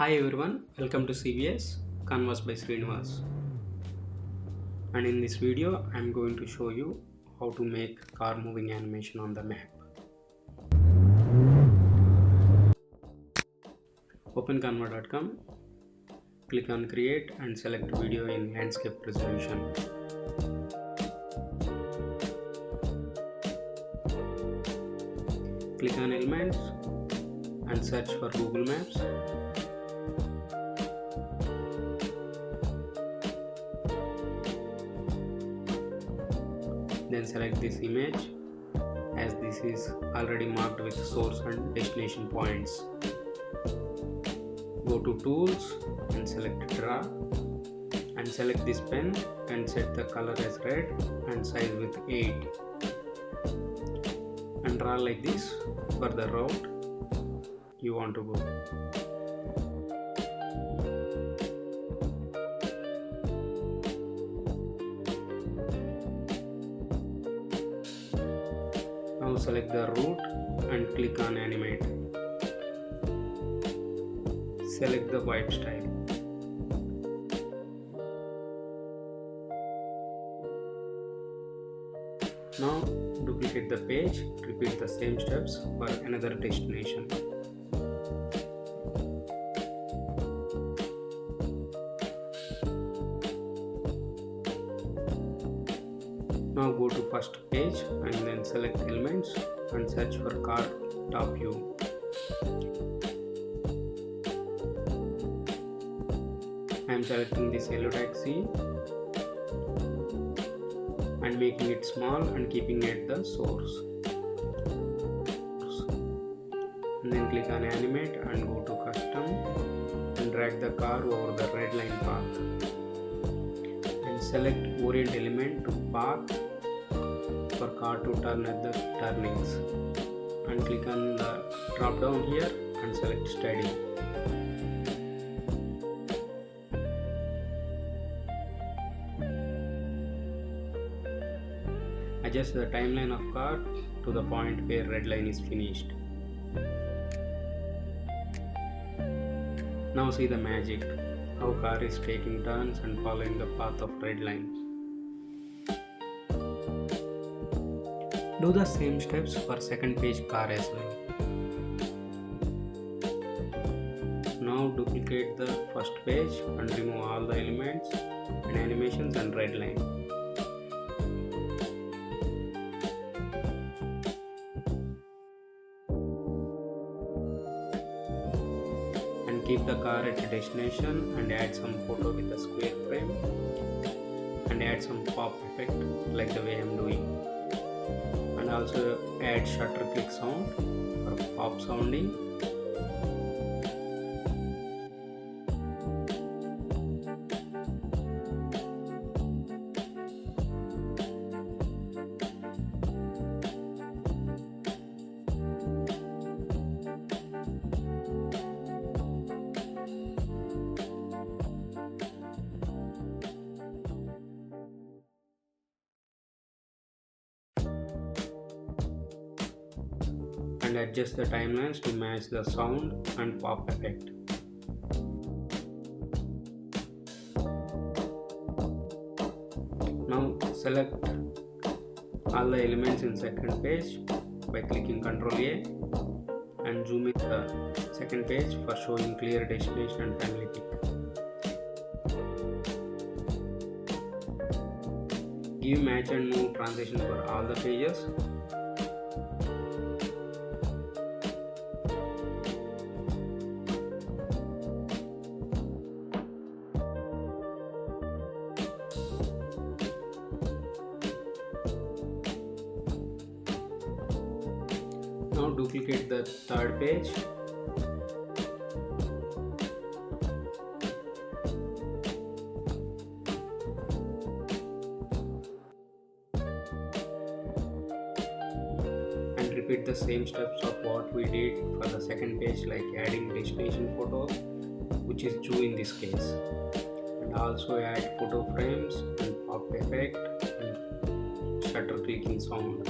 Hi everyone, welcome to CVS Canvas by Srinivas. And in this video, I am going to show you how to make car moving animation on the map. Open canva.com, click on create and select video in landscape resolution. Click on elements and search for Google Maps. Then select this image as this is already marked with source and destination points. Go to tools and select draw and select this pen and set the color as red and size with 8 and draw like this for the route you want to go. Now select the route and click on animate. Select the wipe style. Now duplicate the page, repeat the same steps for another destination. Now go to first page and then select elements and search for car top view. I am selecting this yellow taxi and making it small and keeping it the source. And then click on animate and go to custom and drag the car over the red line path. And select orient element to path for car to turn at the turnings. And click on the drop down here and select steady. Adjust the timeline of car to the point where red line is finished. Now see the magic, how car is taking turns and following the path of red line. Do the same steps for second page car as well. Now duplicate the first page and remove all the elements and animations and red line. And keep the car at a destination and add some photo with a square frame and add some pop effect like the way I am doing. And also add shutter click sound for pop sounding. And adjust the timelines to match the sound and pop effect. Now select all the elements in second page by clicking Ctrl A and zoom in the second page for showing clear destination and family pick. Give match and move transition for all the pages. Now duplicate the third page. And repeat the same steps of what we did for the second page, like adding destination photos, which is due in this case. And also add photo frames and pop effect and shutter clicking sound.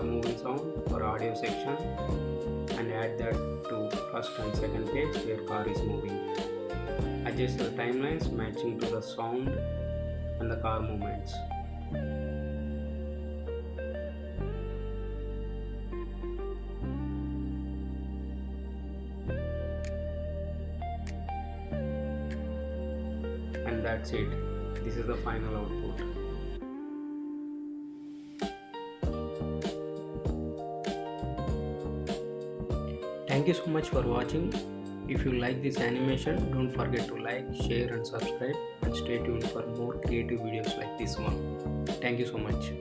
car moving sound for audio section and add that to first and second page where car is moving. Adjust the timelines matching to the sound and the car movements. And that's it. This is the final output. Thank you so much for watching. If you like this animation, don't forget to like, share and subscribe, and stay tuned for more creative videos like this one. Thank you so much.